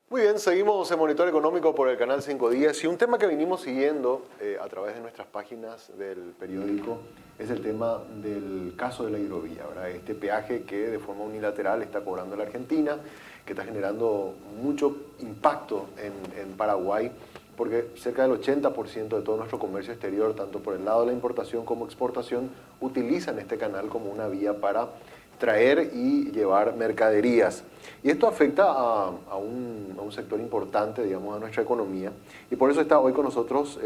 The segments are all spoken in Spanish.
Muy bien, seguimos en Monitor Económico por el canal 5 Días y un tema que venimos siguiendo a través de nuestras páginas del periódico es el tema del caso de la hidrovía, ¿verdad? Este peaje que de forma unilateral está cobrando la Argentina, que está generando mucho impacto en Paraguay, porque cerca del 80% de todo nuestro comercio exterior, tanto por el lado de la importación como exportación, utilizan este canal como una vía para traer y llevar mercaderías. Y esto afecta a un sector importante, digamos, a nuestra economía. Y por eso está hoy con nosotros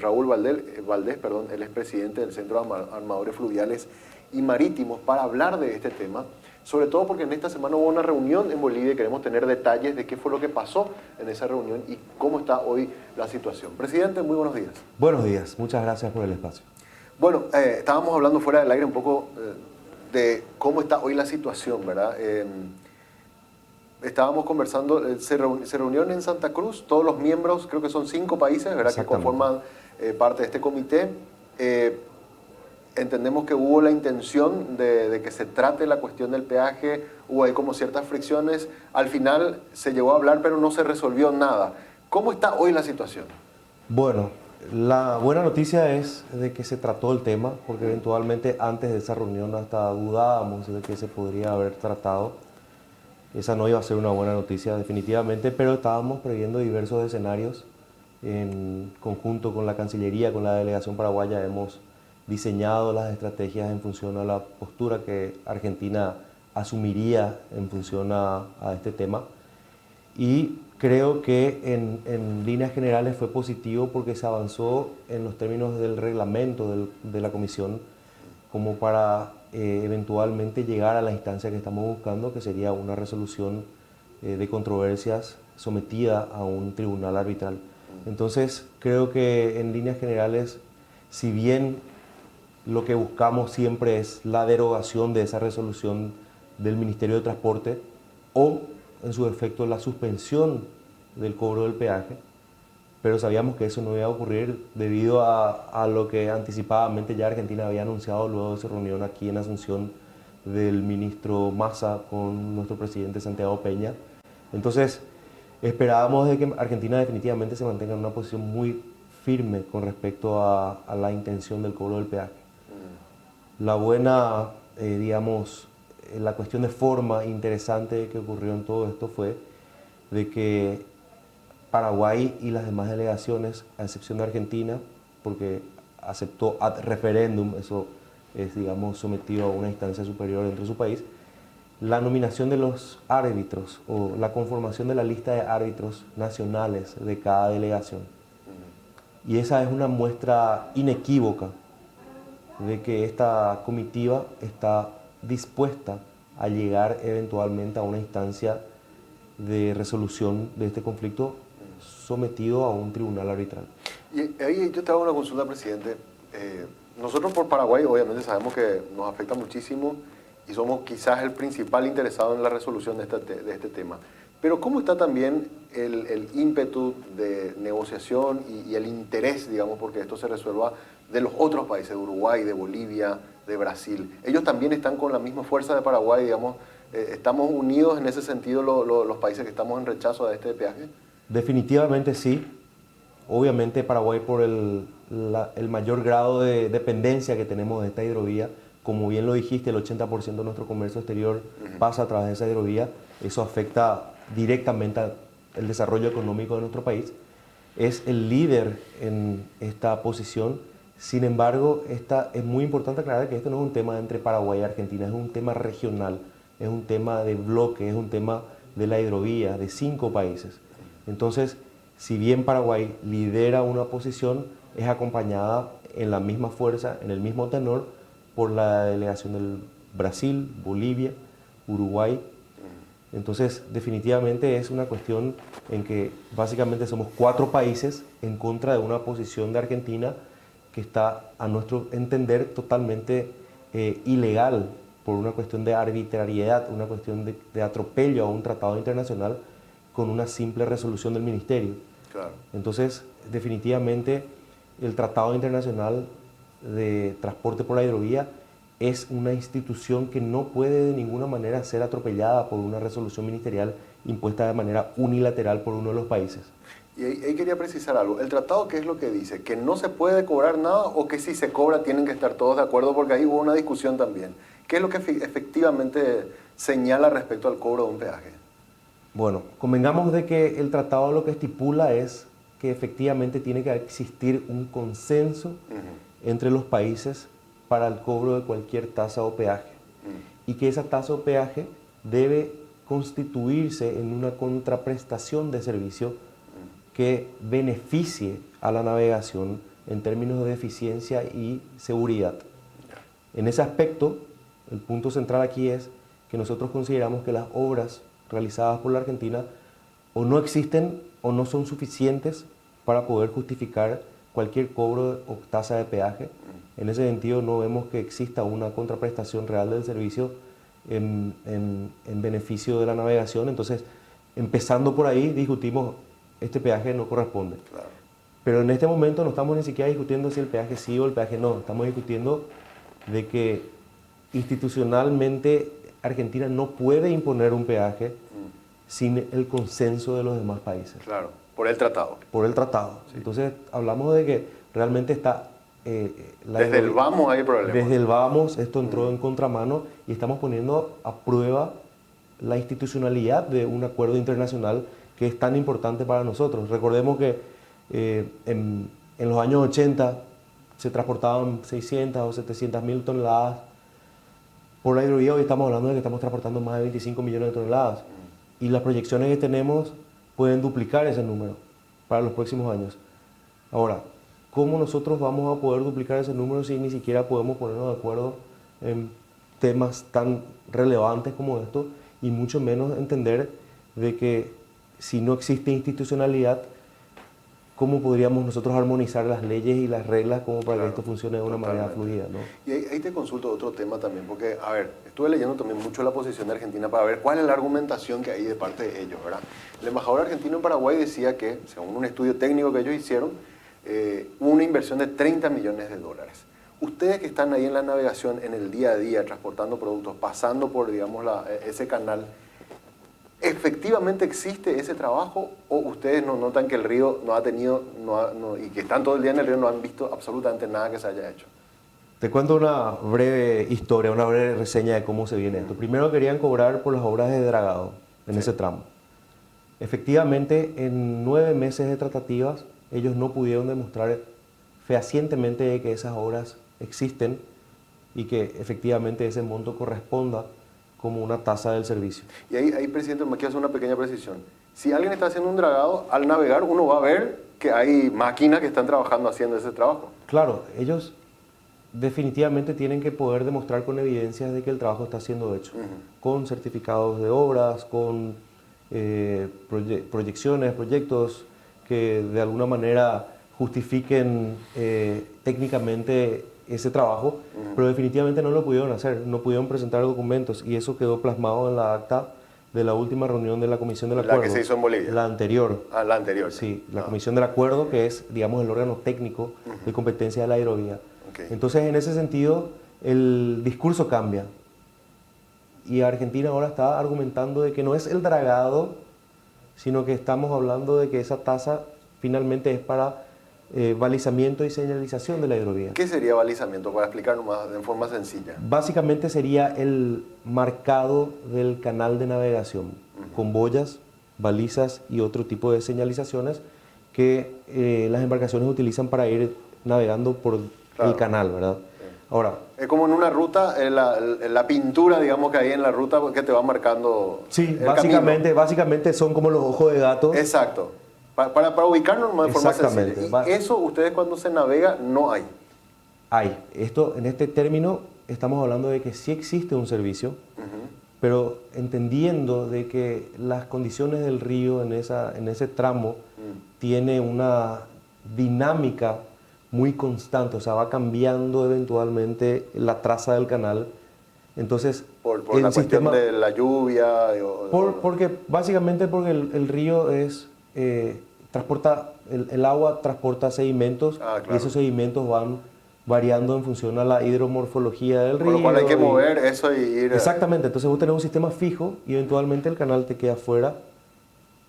Raúl Valdés, perdón, él es presidente del Centro de Armadores Fluviales y Marítimos, para hablar de este tema. Sobre todo porque en esta semana hubo una reunión en Bolivia y queremos tener detalles de qué fue lo que pasó en esa reunión y cómo está hoy la situación. Presidente, muy buenos días. Buenos días, muchas gracias por el espacio. Bueno, estábamos hablando fuera del aire un poco de cómo está hoy la situación, ¿verdad? Estábamos conversando, se reunieron en Santa Cruz todos los miembros, creo que son 5 países, ¿verdad?, que conforman parte de este comité. Entendemos que hubo la intención de que se trate la cuestión del peaje, hubo ahí como ciertas fricciones, al final se llegó a hablar pero no se resolvió nada. ¿Cómo está hoy la situación? Bueno, la buena noticia es de que se trató el tema, porque eventualmente antes de esa reunión hasta dudábamos de que se podría haber tratado. Esa no iba a ser una buena noticia definitivamente, pero estábamos previendo diversos escenarios. En conjunto con la Cancillería, con la delegación paraguaya, hemos diseñado las estrategias en función a la postura que Argentina asumiría en función a este tema. Y creo que en líneas generales fue positivo porque se avanzó en los términos del reglamento de la comisión como para eventualmente llegar a la instancia que estamos buscando, que sería una resolución de controversias sometida a un tribunal arbitral. Entonces, creo que en líneas generales, si bien lo que buscamos siempre es la derogación de esa resolución del Ministerio de Transporte o, en su efecto, la suspensión del cobro del peaje, pero sabíamos que eso no iba a ocurrir debido a lo que anticipadamente ya Argentina había anunciado luego de su reunión aquí en Asunción del ministro Massa con nuestro presidente Santiago Peña. Entonces, esperábamos de que Argentina definitivamente se mantenga en una posición muy firme con respecto a la intención del cobro del peaje. La buena, la cuestión de forma interesante que ocurrió en todo esto fue de que Paraguay y las demás delegaciones, a excepción de Argentina, porque aceptó ad referéndum, eso es, digamos, sometido a una instancia superior dentro de su país, la nominación de los árbitros o la conformación de la lista de árbitros nacionales de cada delegación. Y esa es una muestra inequívoca de que esta comitiva está dispuesta a llegar eventualmente a una instancia de resolución de este conflicto sometido a un tribunal arbitral. Y ahí yo te hago una consulta, presidente. Nosotros por Paraguay obviamente sabemos que nos afecta muchísimo y somos quizás el principal interesado en la resolución de este tema. Pero ¿cómo está también el ímpetu de negociación y el interés, digamos, porque esto se resuelva de los otros países, de Uruguay, de Bolivia, de Brasil? Ellos también están con la misma fuerza de Paraguay, digamos. ¿Estamos unidos en ese sentido los países que estamos en rechazo de este peaje? Definitivamente sí. Obviamente Paraguay, por el mayor grado de dependencia que tenemos de esta hidrovía, como bien lo dijiste, el 80% de nuestro comercio exterior pasa a través de esa hidrovía. Eso afecta directamente al desarrollo económico de nuestro país. Es el líder en esta posición. Sin embargo, es muy importante aclarar que esto no es un tema entre Paraguay y Argentina, es un tema regional, es un tema de bloque, es un tema de la hidrovía, de 5 países. Entonces, si bien Paraguay lidera una posición, es acompañada en la misma fuerza, en el mismo tenor, por la delegación del Brasil, Bolivia, Uruguay. Entonces, definitivamente es una cuestión en que básicamente somos 4 países en contra de una posición de Argentina que está, a nuestro entender, totalmente ilegal por una cuestión de arbitrariedad, una cuestión de atropello a un tratado internacional con una simple resolución del ministerio. Claro. Entonces, definitivamente, el Tratado Internacional de Transporte por la Hidrovía es una institución que no puede de ninguna manera ser atropellada por una resolución ministerial impuesta de manera unilateral por uno de los países. Y ahí quería precisar algo. ¿El tratado qué es lo que dice? ¿Que no se puede cobrar nada o que si se cobra tienen que estar todos de acuerdo? Porque ahí hubo una discusión también. ¿Qué es lo que efectivamente señala respecto al cobro de un peaje? Bueno, convengamos de que el tratado lo que estipula es que efectivamente tiene que existir un consenso entre los países para el cobro de cualquier tasa o peaje. Y que esa tasa o peaje debe constituirse en una contraprestación de servicio que beneficie a la navegación en términos de eficiencia y seguridad. En ese aspecto, el punto central aquí es que nosotros consideramos que las obras realizadas por la Argentina o no existen o no son suficientes para poder justificar cualquier cobro o tasa de peaje. En ese sentido, no vemos que exista una contraprestación real del servicio en beneficio de la navegación. Entonces, empezando por ahí, discutimos este peaje no corresponde. Claro. Pero en este momento no estamos ni siquiera discutiendo si el peaje sí o el peaje no. Estamos discutiendo de que institucionalmente Argentina no puede imponer un peaje sin el consenso de los demás países. Claro, por el tratado. Por el tratado. Sí. Entonces hablamos de que realmente está... desde el vamos hay problemas. Desde el vamos esto entró en contramano y estamos poniendo a prueba la institucionalidad de un acuerdo internacional que es tan importante para nosotros. Recordemos que en los años 80 se transportaban 600 o 700 mil toneladas por la hidrovía. Hoy estamos hablando de que estamos transportando más de 25 millones de toneladas. Y las proyecciones que tenemos pueden duplicar ese número para los próximos años. Ahora, ¿cómo nosotros vamos a poder duplicar ese número si ni siquiera podemos ponernos de acuerdo en temas tan relevantes como esto? Y mucho menos entender de que si no existe institucionalidad, ¿cómo podríamos nosotros armonizar las leyes y las reglas como para que esto funcione de una manera fluida, ¿no? Y ahí te consulto otro tema también, porque, a ver, estuve leyendo también mucho la posición de Argentina para ver cuál es la argumentación que hay de parte de ellos, ¿verdad? El embajador argentino en Paraguay decía que, según un estudio técnico que ellos hicieron, hubo una inversión de 30 millones de dólares. Ustedes que están ahí en la navegación, en el día a día, transportando productos, pasando por, digamos, ese canal, ¿efectivamente existe ese trabajo o ustedes no notan que el río no ha tenido, y que están todo el día en el río, no han visto absolutamente nada que se haya hecho? Te cuento una breve historia, una breve reseña de cómo se viene esto. Primero querían cobrar por las obras de dragado en ese tramo. Efectivamente, en 9 meses de tratativas, ellos no pudieron demostrar fehacientemente de que esas obras existen y que efectivamente ese monto corresponda como una tasa del servicio. Y ahí, presidente, me quiero hacer una pequeña precisión. Si alguien está haciendo un dragado, al navegar uno va a ver que hay máquinas que están trabajando haciendo ese trabajo. Claro, ellos definitivamente tienen que poder demostrar con evidencias de que el trabajo está siendo hecho, con certificados de obras, con proyecciones, proyectos que de alguna manera justifiquen técnicamente ese trabajo, pero definitivamente no lo pudieron hacer, no pudieron presentar documentos y eso quedó plasmado en la acta de la última reunión de la Comisión del Acuerdo. La que se hizo en Bolivia. La anterior. Ah, la anterior. Sí, la Comisión del Acuerdo, que es, digamos, el órgano técnico de competencia de la hidrovía. Okay. Entonces, en ese sentido, el discurso cambia. Y Argentina ahora está argumentando de que no es el dragado, sino que estamos hablando de que esa tasa finalmente es para balizamiento y señalización de la hidrovía. ¿Qué sería balizamiento? Para explicarlo más de forma sencilla. Básicamente sería el marcado del canal de navegación, con boyas, balizas y otro tipo de señalizaciones que las embarcaciones utilizan para ir navegando por el canal, ¿verdad? Sí. Ahora, es como en una ruta, la pintura, digamos, que hay en la ruta que te va marcando. Sí, básicamente son como los ojos de gato. Exacto. Para ubicarnos de forma sencilla. Y eso ustedes cuando se navega no hay. Hay. Esto, en este término estamos hablando de que sí existe un servicio, pero entendiendo de que las condiciones del río en ese tramo tiene una dinámica muy constante, o sea, va cambiando eventualmente la traza del canal. Entonces, por la cuestión de la lluvia. Básicamente porque el río es... el agua transporta sedimentos y esos sedimentos van variando en función a la hidromorfología del río. Con lo cual hay que mover eso y ir... Exactamente, entonces vos tenés un sistema fijo y eventualmente el canal te queda fuera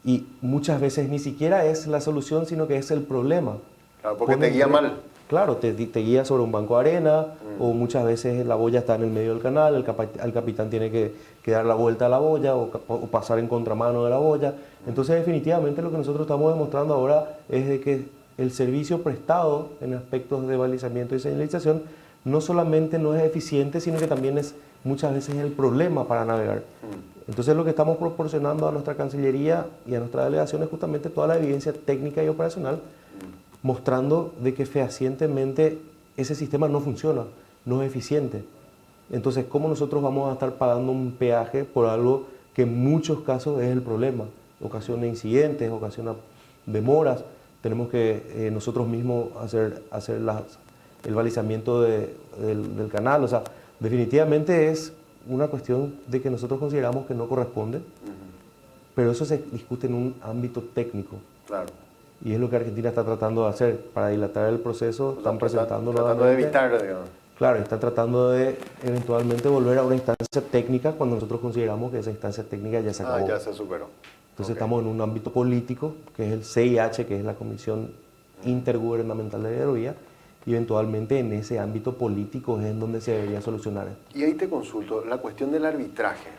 y muchas veces ni siquiera es la solución, sino que es el problema. Claro, porque te guía mal. Claro, te guía sobre un banco de arena o muchas veces la boya está en el medio del canal, el capitán tiene que dar la vuelta a la boya o pasar en contramano de la boya. Entonces definitivamente lo que nosotros estamos demostrando ahora es de que el servicio prestado en aspectos de balizamiento y señalización no solamente no es eficiente, sino que también es muchas veces el problema para navegar. Entonces lo que estamos proporcionando a nuestra Cancillería y a nuestra delegación es justamente toda la evidencia técnica y operacional mostrando de que fehacientemente ese sistema no funciona, no es eficiente. Entonces, ¿cómo nosotros vamos a estar pagando un peaje por algo que en muchos casos es el problema? Ocasiona incidentes, ocasiona demoras. Tenemos que nosotros mismos hacer el balizamiento del canal. O sea, definitivamente es una cuestión de que nosotros consideramos que no corresponde, pero eso se discute en un ámbito técnico. Claro. Y es lo que Argentina está tratando de hacer. Para dilatar el proceso, están presentando tratando de evitar, digamos. Claro, están tratando de eventualmente volver a una instancia técnica cuando nosotros consideramos que esa instancia técnica ya se acabó. Ya se superó. Entonces estamos en un ámbito político, que es el CIH, que es la Comisión Intergubernamental de Hidrovía, y eventualmente en ese ámbito político es en donde se debería solucionar esto. Y ahí te consulto, la cuestión del arbitraje.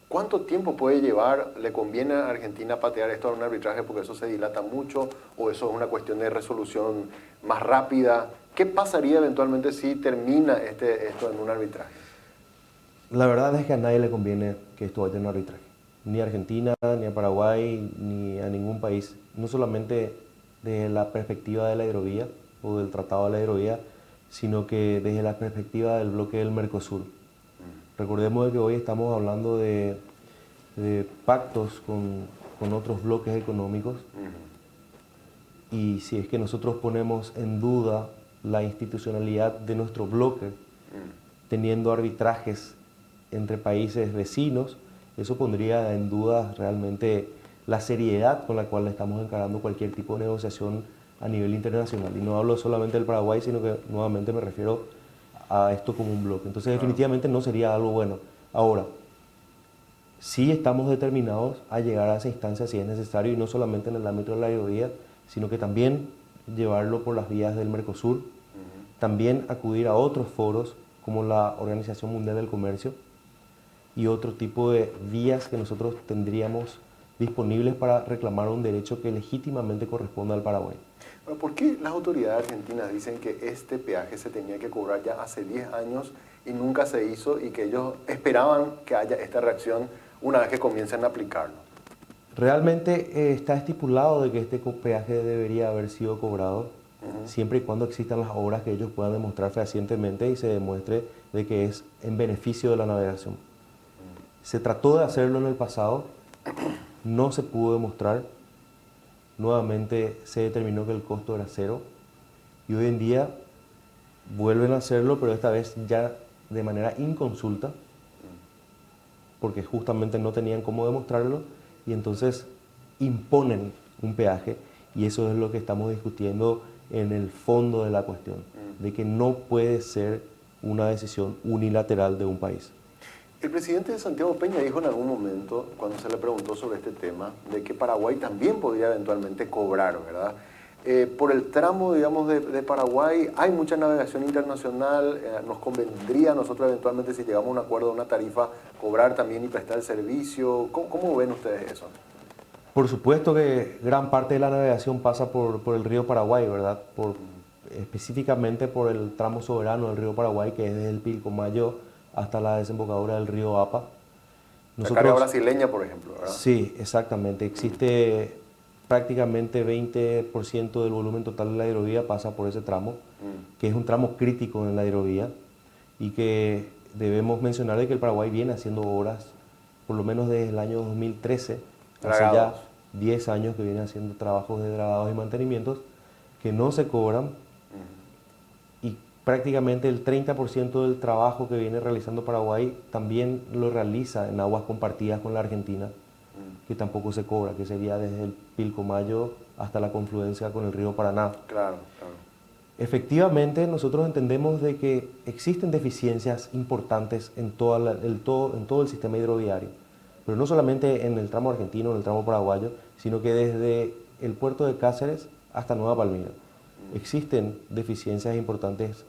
¿Cuánto tiempo puede llevar? ¿Le conviene a Argentina patear esto a un arbitraje porque eso se dilata mucho o eso es una cuestión de resolución más rápida? ¿Qué pasaría eventualmente si termina esto en un arbitraje? La verdad es que a nadie le conviene que esto vaya en un arbitraje. Ni a Argentina, ni a Paraguay, ni a ningún país. No solamente desde la perspectiva de la hidrovía o del Tratado de la Hidrovía, sino que desde la perspectiva del bloque del Mercosur. Recordemos que hoy estamos hablando de pactos con otros bloques económicos y si es que nosotros ponemos en duda la institucionalidad de nuestro bloque, teniendo arbitrajes entre países vecinos, eso pondría en duda realmente la seriedad con la cual estamos encarando cualquier tipo de negociación a nivel internacional. Y no hablo solamente del Paraguay, sino que nuevamente me refiero a esto como un bloque. Entonces definitivamente no sería algo bueno. Ahora, sí estamos determinados a llegar a esa instancia si es necesario, y no solamente en el ámbito de la hidrovía, sino que también llevarlo por las vías del Mercosur, también acudir a otros foros como la Organización Mundial del Comercio y otro tipo de vías que nosotros tendríamos disponibles para reclamar un derecho que legítimamente corresponde al Paraguay. ¿Por qué las autoridades argentinas dicen que este peaje se tenía que cobrar ya hace 10 años y nunca se hizo y que ellos esperaban que haya esta reacción una vez que comiencen a aplicarlo? Realmente está estipulado de que este peaje debería haber sido cobrado siempre y cuando existan las obras que ellos puedan demostrar fehacientemente y se demuestre de que es en beneficio de la navegación. Se trató de hacerlo en el pasado, no se pudo demostrar. Nuevamente se determinó que el costo era cero y hoy en día vuelven a hacerlo, pero esta vez ya de manera inconsulta, porque justamente no tenían cómo demostrarlo y entonces imponen un peaje, y eso es lo que estamos discutiendo en el fondo de la cuestión, de que no puede ser una decisión unilateral de un país. El presidente de Santiago Peña dijo en algún momento, cuando se le preguntó sobre este tema, de que Paraguay también podría eventualmente cobrar, ¿verdad? Por el tramo, digamos, de Paraguay hay mucha navegación internacional, nos convendría a nosotros eventualmente, si llegamos a un acuerdo, a una tarifa, cobrar también y prestar el servicio. ¿Cómo ven ustedes eso? Por supuesto que gran parte de la navegación pasa por el río Paraguay, ¿verdad? Específicamente por el tramo soberano del río Paraguay, que es desde el Pilcomayo hasta la desembocadura del río Apa. La carga brasileña, por ejemplo, ¿verdad? Sí, exactamente. Existe prácticamente 20% del volumen total de la hidrovía pasa por ese tramo, que es un tramo crítico en la hidrovía y que debemos mencionar de que el Paraguay viene haciendo obras, por lo menos desde el año 2013, hace ya 10 años que viene haciendo trabajos de dragados y mantenimientos que no se cobran, y prácticamente el 30% del trabajo que viene realizando Paraguay también lo realiza en aguas compartidas con la Argentina, que tampoco se cobra, que sería desde el Pilcomayo hasta la confluencia con el río Paraná. Claro, claro. Efectivamente, nosotros entendemos de que existen deficiencias importantes en todo el sistema hidroviario, pero no solamente en el tramo argentino, en el tramo paraguayo, sino que desde el puerto de Cáceres hasta Nueva Palmira. Existen deficiencias importantes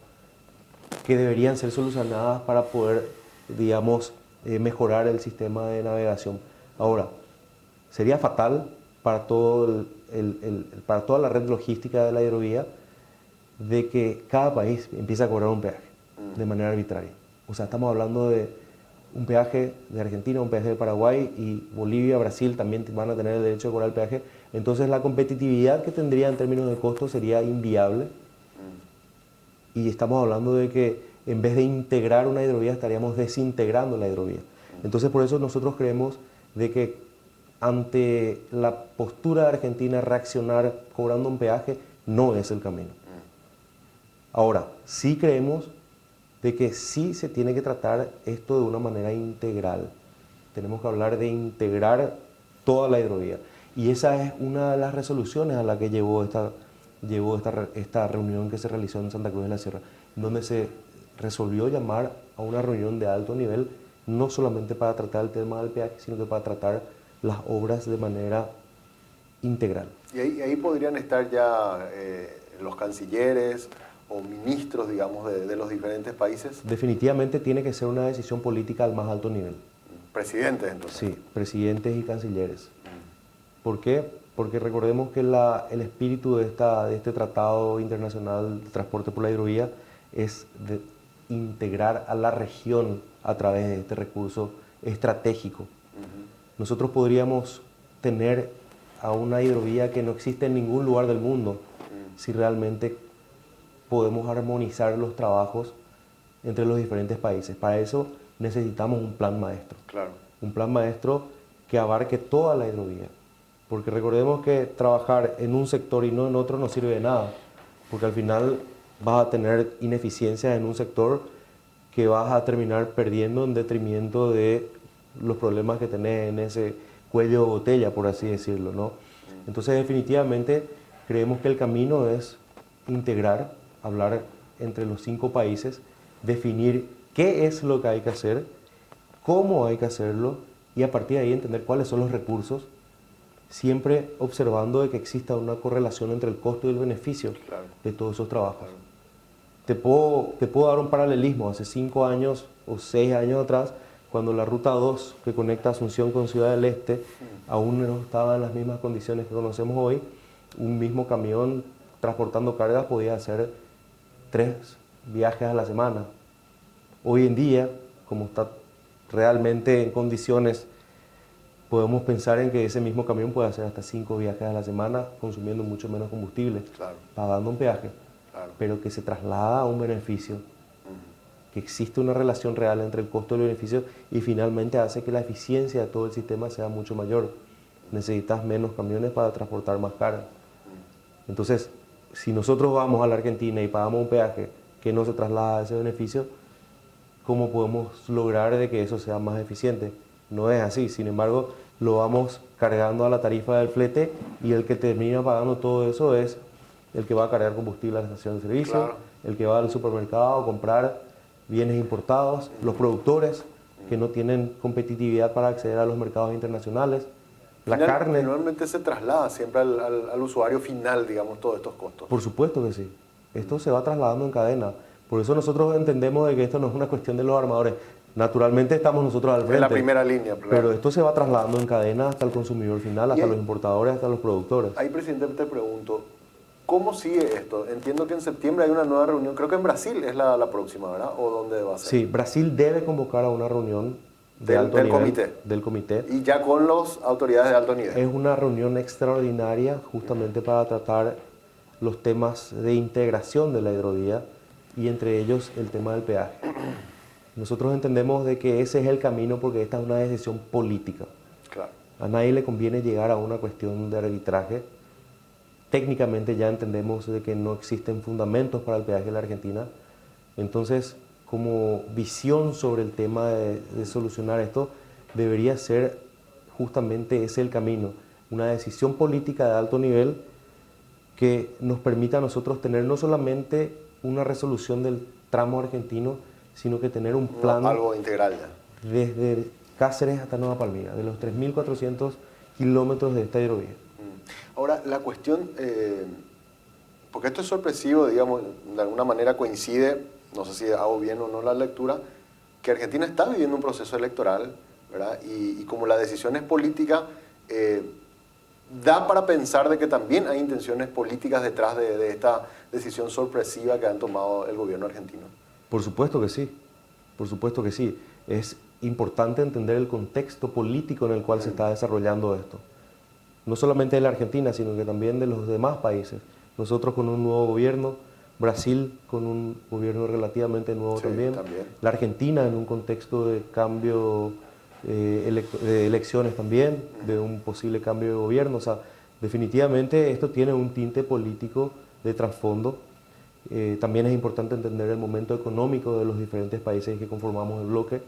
que deberían ser solucionadas para poder, digamos, mejorar el sistema de navegación. Ahora, sería fatal para, para toda la red logística de la hidrovía de que cada país empiece a cobrar un peaje de manera arbitraria. O sea, estamos hablando de un peaje de Argentina, un peaje de Paraguay, y Bolivia, Brasil también van a tener el derecho de cobrar el peaje. Entonces la competitividad que tendría en términos de costos sería inviable. Y estamos hablando de que en vez de integrar una hidrovía estaríamos desintegrando la hidrovía. Entonces por eso nosotros creemos de que ante la postura de Argentina reaccionar cobrando un peaje no es el camino. Ahora, sí creemos de que sí se tiene que tratar esto de una manera integral. Tenemos que hablar de integrar toda la hidrovía. Y esa es una de las resoluciones a la que llevó esta reunión que se realizó en Santa Cruz de la Sierra, donde se resolvió llamar a una reunión de alto nivel, no solamente para tratar el tema del peaje, sino que para tratar las obras de manera integral. Y ahí podrían estar ya los cancilleres o ministros, digamos, de los diferentes países. Definitivamente tiene que ser una decisión política al más alto nivel. Presidentes, entonces. Sí, presidentes y cancilleres. ¿Por qué? Porque recordemos que el espíritu de este Tratado Internacional de Transporte por la Hidrovía es de integrar a la región a través de este recurso estratégico. Nosotros podríamos tener a una hidrovía que no existe en ningún lugar del mundo si realmente podemos armonizar los trabajos entre los diferentes países. Para eso necesitamos un plan maestro. Claro. Un plan maestro que abarque toda la hidrovía. Porque recordemos que trabajar en un sector y no en otro no sirve de nada. Porque al final vas a tener ineficiencias en un sector que vas a terminar perdiendo en detrimento de los problemas que tenés en ese cuello de botella, por así decirlo, ¿no? Entonces, definitivamente, creemos que el camino es integrar, hablar entre los 5 países, definir qué es lo que hay que hacer, cómo hay que hacerlo, y a partir de ahí entender cuáles son los recursos, siempre observando de que exista una correlación entre el costo y el beneficio de todos esos trabajos. Te puedo dar un paralelismo. Hace 5 años o 6 años atrás, cuando la Ruta 2 que conecta Asunción con Ciudad del Este aún no estaba en las mismas condiciones que conocemos hoy, un mismo camión transportando cargas podía hacer 3 viajes a la semana. Hoy en día, como está realmente en condiciones, podemos pensar en que ese mismo camión puede hacer hasta 5 viajes a la semana consumiendo mucho menos combustible, pagando un peaje, pero que se traslada a un beneficio, que existe una relación real entre el costo y el beneficio y finalmente hace que la eficiencia de todo el sistema sea mucho mayor. Necesitas menos camiones para transportar más carga. Entonces, si nosotros vamos a la Argentina y pagamos un peaje que no se traslada a ese beneficio, ¿cómo podemos lograr de que eso sea más eficiente? No es así. Sin embargo, lo vamos cargando a la tarifa del flete y el que termina pagando todo eso es el que va a cargar combustible a la estación de servicio, el que va al supermercado a comprar bienes importados, los productores que no tienen competitividad para acceder a los mercados internacionales. La carne. Normalmente se traslada siempre al usuario final, digamos, todos estos costos. Por supuesto que sí. Esto se va trasladando en cadena. Por eso nosotros entendemos de que esto no es una cuestión de los armadores. Naturalmente estamos nosotros al frente. En la primera línea. Claro. Pero esto se va trasladando en cadena hasta el consumidor final, hasta los importadores, hasta los productores. Ahí, presidente, te pregunto, ¿cómo sigue esto? Entiendo que en septiembre hay una nueva reunión, creo que en Brasil es la próxima, ¿verdad? ¿O dónde va a ser? Sí, Brasil debe convocar a una reunión de alto nivel del comité. Y ya con las autoridades de alto nivel. Es una reunión extraordinaria justamente para tratar los temas de integración de la hidrovía y entre ellos el tema del peaje. Nosotros entendemos de que ese es el camino porque esta es una decisión política. Claro. A nadie le conviene llegar a una cuestión de arbitraje. Técnicamente ya entendemos de que no existen fundamentos para el peaje en la Argentina. Entonces, como visión sobre el tema de solucionar esto, debería ser justamente ese el camino. Una decisión política de alto nivel que nos permita a nosotros tener no solamente una resolución del tramo argentino, sino que tener un plan algo integral ya. Desde Cáceres hasta Nueva Palmira, de los 3.400 kilómetros de esta hidrovía. Ahora, la cuestión, porque esto es sorpresivo, digamos, de alguna manera coincide, no sé si hago bien o no la lectura, que Argentina está viviendo un proceso electoral, ¿verdad? Y como la decisión es política, da para pensar de que también hay intenciones políticas detrás de esta decisión sorpresiva que han tomado el gobierno argentino. Por supuesto que sí, por supuesto que sí. Es importante entender el contexto político en el cual se está desarrollando esto. No solamente de la Argentina, sino que también de los demás países. Nosotros con un nuevo gobierno, Brasil con un gobierno relativamente nuevo también, la Argentina en un contexto de cambio de elecciones también, de un posible cambio de gobierno. O sea, definitivamente esto tiene un tinte político de trasfondo. También es importante entender el momento económico de los diferentes países que conformamos el bloque.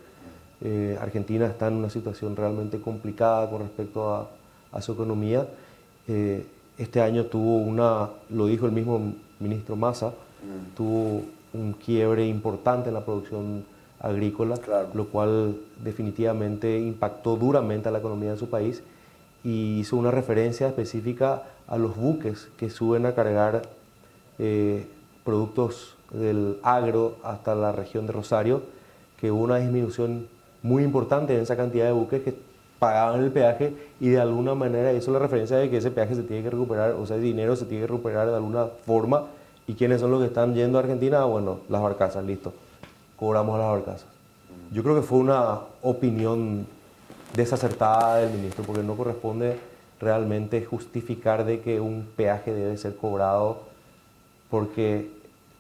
Argentina está en una situación realmente complicada con respecto a su economía. Este año tuvo lo dijo el mismo ministro Massa, tuvo un quiebre importante en la producción agrícola, claro, lo cual definitivamente impactó duramente a la economía de su país, y hizo una referencia específica a los buques que suben a cargar productos del agro hasta la región de Rosario, que hubo una disminución muy importante en esa cantidad de buques que pagaban el peaje, y de alguna manera hizo la referencia de que ese peaje se tiene que recuperar, o sea, el dinero se tiene que recuperar de alguna forma. ¿Y quiénes son los que están yendo a Argentina? Bueno, las barcazas, listo, cobramos a las barcazas. Yo creo que fue una opinión desacertada del ministro, porque no corresponde realmente justificar de que un peaje debe ser cobrado porque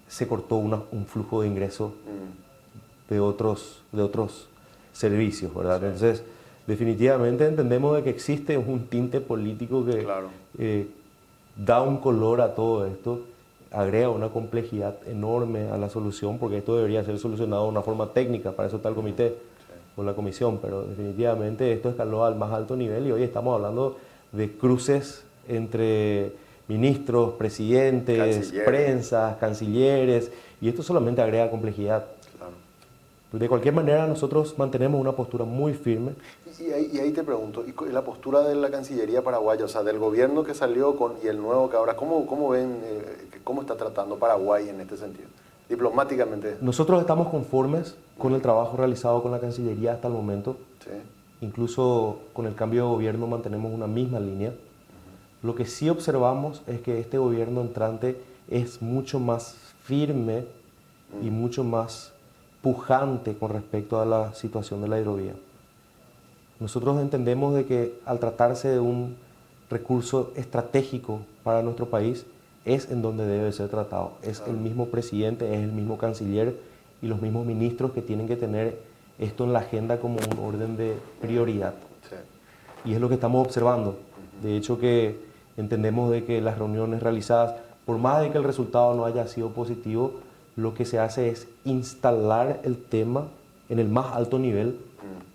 se cortó un flujo de ingreso de otros servicios, ¿verdad? Sí. Entonces, definitivamente entendemos de que existe un tinte político que claro, da un color a todo esto, agrega una complejidad enorme a la solución, porque esto debería ser solucionado de una forma técnica, para eso está el comité, sí, o la comisión, pero definitivamente esto escaló al más alto nivel, y hoy estamos hablando de cruces entre ministros, presidentes, prensas, cancilleres, y esto solamente agrega complejidad. Claro. De cualquier manera, nosotros mantenemos una postura muy firme. Y ahí te pregunto, ¿y la postura de la Cancillería paraguaya, o sea, del gobierno que salió y el nuevo que ahora, cómo ven, cómo está tratando Paraguay en este sentido, diplomáticamente? Nosotros estamos conformes con el trabajo realizado con la Cancillería hasta el momento. Sí. Incluso con el cambio de gobierno mantenemos una misma línea. Lo que sí observamos es que este gobierno entrante es mucho más firme y mucho más pujante con respecto a la situación de la hidrovía. Nosotros entendemos de que al tratarse de un recurso estratégico para nuestro país, es en donde debe ser tratado. Es el mismo presidente, es el mismo canciller y los mismos ministros que tienen que tener esto en la agenda como un orden de prioridad. Sí. Y es lo que estamos observando. De hecho, que entendemos de que las reuniones realizadas, por más de que el resultado no haya sido positivo, lo que se hace es instalar el tema en el más alto nivel,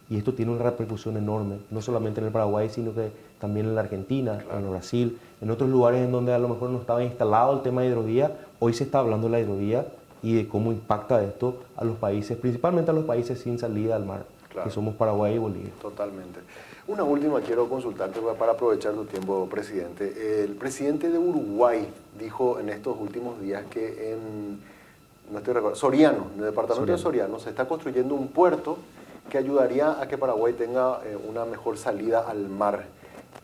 y esto tiene una repercusión enorme, no solamente en el Paraguay, sino que también en la Argentina, claro, en Brasil, en otros lugares en donde a lo mejor no estaba instalado el tema de hidrovía. Hoy se está hablando de la hidrovía y de cómo impacta esto a los países, principalmente a los países sin salida al mar, claro, que somos Paraguay y Bolivia. Totalmente. Una última quiero consultarte para aprovechar tu tiempo, presidente. El presidente de Uruguay dijo en estos últimos días que no estoy recordando, Soriano, en el departamento de Soriano, se está construyendo un puerto que ayudaría a que Paraguay tenga una mejor salida al mar.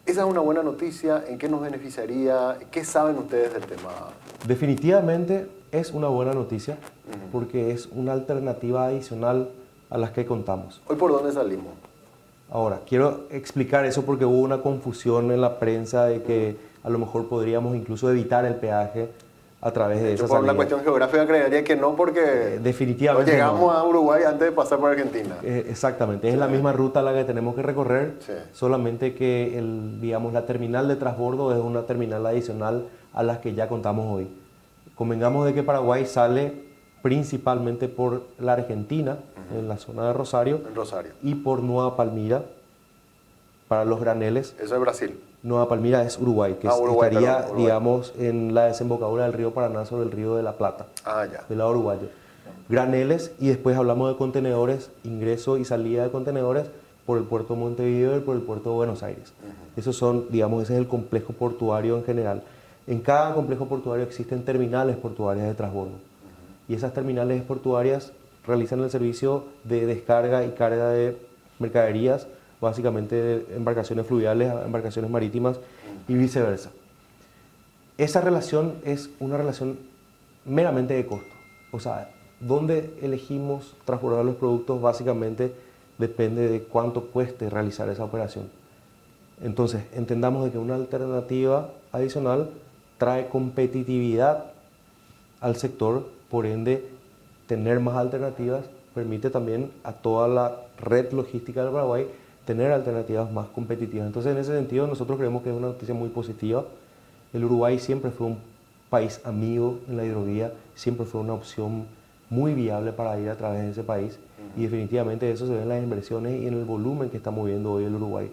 ¿Esa es una buena noticia? ¿En qué nos beneficiaría? ¿Qué saben ustedes del tema? Definitivamente es una buena noticia, porque es una alternativa adicional a las que contamos. ¿Hoy por dónde salimos? Ahora, quiero explicar eso porque hubo una confusión en la prensa de que a lo mejor podríamos incluso evitar el peaje a través de esa salida. Por una cuestión geográfica creería que no, porque definitivamente no llegamos a Uruguay antes de pasar por Argentina. Exactamente, es la misma ruta la que tenemos que recorrer, solamente que digamos, la terminal de transbordo es una terminal adicional a las que ya contamos hoy. Convengamos de que Paraguay sale principalmente por la Argentina, en la zona de Rosario, y por Nueva Palmira, para los graneles. Eso es Brasil. Nueva Palmira es Uruguay, que Uruguay, estaría, perdón, Uruguay. digamos, en la desembocadura del río Paraná sobre el río de la Plata, Ya. del lado uruguayo. Graneles, y después hablamos de contenedores, ingreso y salida de contenedores por el puerto de Montevideo y por el puerto de Buenos Aires. Esos son, digamos, ese es el complejo portuario en general. En cada complejo portuario existen terminales portuarias de transbordo. Y esas terminales portuarias realizan el servicio de descarga y carga de mercaderías, básicamente de embarcaciones fluviales a embarcaciones marítimas y viceversa. Esa relación es una relación meramente de costo. O sea, donde elegimos transbordar los productos básicamente depende de cuánto cueste realizar esa operación. Entonces, entendamos de que una alternativa adicional trae competitividad al sector, por ende, tener más alternativas permite también a toda la red logística del Paraguay tener alternativas más competitivas. Entonces, en ese sentido, nosotros creemos que es una noticia muy positiva. El Uruguay siempre fue un país amigo en la hidrovía, siempre fue una opción muy viable para ir a través de ese país y definitivamente eso se ve en las inversiones y en el volumen que está moviendo hoy el Uruguay.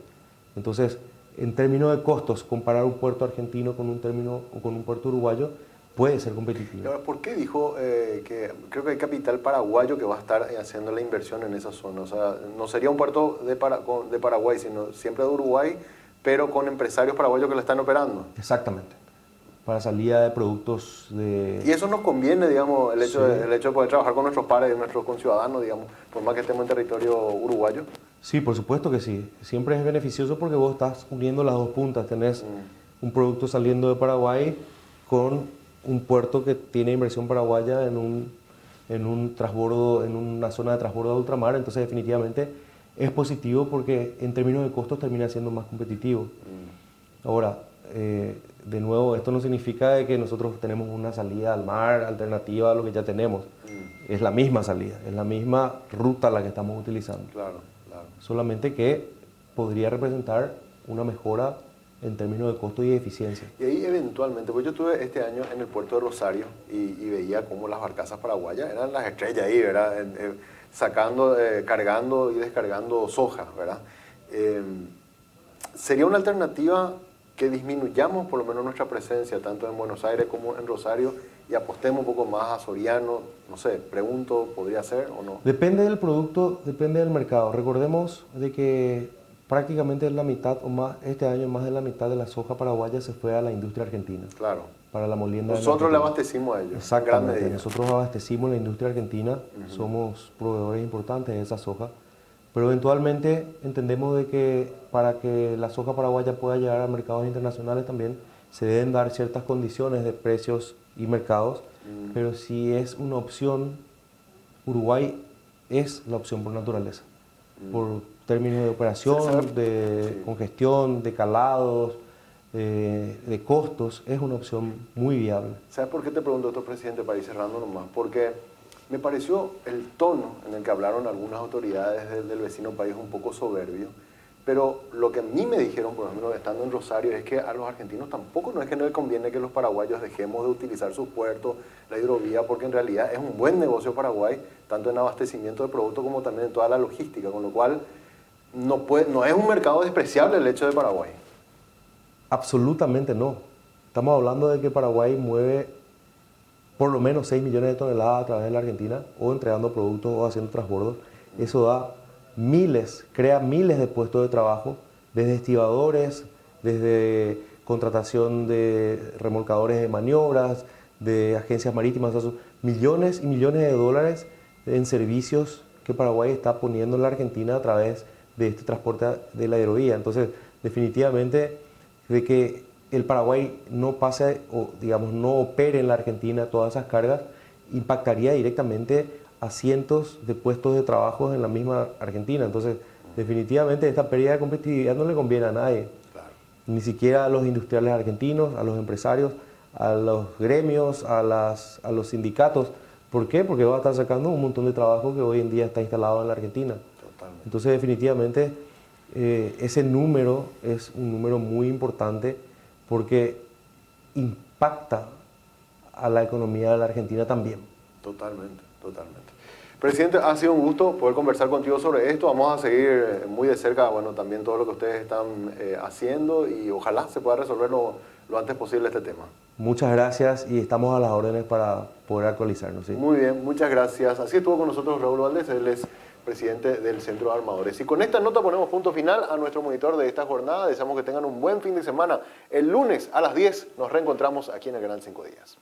Entonces, en términos de costos, comparar un puerto argentino con un puerto uruguayo puede ser competitivo. Ahora, ¿por qué dijo que creo que hay capital paraguayo que va a estar haciendo la inversión en esa zona? O sea, no sería un puerto de Paraguay, sino siempre de Uruguay, pero con empresarios paraguayos que la están operando. Exactamente. Para salida de productos de... Y eso nos conviene, digamos, el hecho de poder trabajar con nuestros pares, nuestros conciudadanos, digamos, por más que estemos en territorio uruguayo. Sí, por supuesto que sí. Siempre es beneficioso porque vos estás uniendo las dos puntas. Tenés un producto saliendo de Paraguay con un puerto que tiene inversión paraguaya en un transbordo, en una zona de transbordo de ultramar. Entonces, definitivamente es positivo porque en términos de costos termina siendo más competitivo. Ahora, de nuevo, esto no significa de que nosotros tenemos una salida al mar alternativa a lo que ya tenemos. Es la misma salida, es la misma ruta la que estamos utilizando. Claro, claro. Solamente que podría representar una mejora en términos de costo y de eficiencia. Y ahí eventualmente, pues yo estuve este año en el puerto de Rosario y veía cómo las barcazas paraguayas eran las estrellas ahí, ¿verdad? Sacando, cargando y descargando soja, ¿verdad? ¿Sería una alternativa que disminuyamos por lo menos nuestra presencia tanto en Buenos Aires como en Rosario y apostemos un poco más a Soriano? No sé, pregunto, ¿podría ser o no? Depende del producto, depende del mercado. Recordemos de que prácticamente la mitad o más, este año más de la mitad de la soja paraguaya se fue a la industria argentina. Claro. Para la molienda. Nosotros le abastecimos a ellos. Exactamente. Nosotros abastecimos la industria argentina, somos proveedores importantes de esa soja. Pero eventualmente entendemos de que para que la soja paraguaya pueda llegar a mercados internacionales también se deben dar ciertas condiciones de precios y mercados, pero si es una opción, Uruguay es la opción por naturaleza, por términos de operación, de congestión, de calados, de costos, es una opción muy viable. ¿Sabes por qué te pregunto esto, presidente, para ir cerrando nomás? Porque me pareció el tono en el que hablaron algunas autoridades del vecino país un poco soberbio, pero lo que a mí me dijeron, por ejemplo, estando en Rosario, es que a los argentinos tampoco no es que no les conviene que los paraguayos dejemos de utilizar sus puertos, la hidrovía, porque en realidad es un buen negocio Paraguay, tanto en abastecimiento de productos como también en toda la logística, con lo cual no es un mercado despreciable el hecho de Paraguay. Absolutamente no. Estamos hablando de que Paraguay mueve por lo menos 6 millones de toneladas a través de la Argentina, o entregando productos o haciendo transbordos. Eso da crea miles de puestos de trabajo, desde estibadores, desde contratación de remolcadores de maniobras, de agencias marítimas, o sea, millones y millones de dólares en servicios que Paraguay está poniendo en la Argentina a través de este transporte de la hidrovía. Entonces, definitivamente, de que el Paraguay no pase o digamos no opere en la Argentina todas esas cargas, impactaría directamente a cientos de puestos de trabajo en la misma Argentina. Entonces, definitivamente esta pérdida de competitividad no le conviene a nadie, ni siquiera a los industriales argentinos, a los empresarios, a los gremios, a los sindicatos. ¿Por qué? Porque va a estar sacando un montón de trabajo que hoy en día está instalado en la Argentina. Totalmente. Entonces, definitivamente, ese número es un número muy importante porque impacta a la economía de la Argentina también. Totalmente, totalmente. Presidente, ha sido un gusto poder conversar contigo sobre esto. Vamos a seguir muy de cerca, bueno, también todo lo que ustedes están haciendo y ojalá se pueda resolver lo antes posible este tema. Muchas gracias y estamos a las órdenes para poder actualizarnos. ¿Sí? Muy bien, muchas gracias. Así estuvo con nosotros Raúl Valdés, él es presidente del Centro de Armadores. Y con esta nota ponemos punto final a nuestro monitor de esta jornada. Deseamos que tengan un buen fin de semana. El lunes a las 10 nos reencontramos aquí en el Canal 5 Días.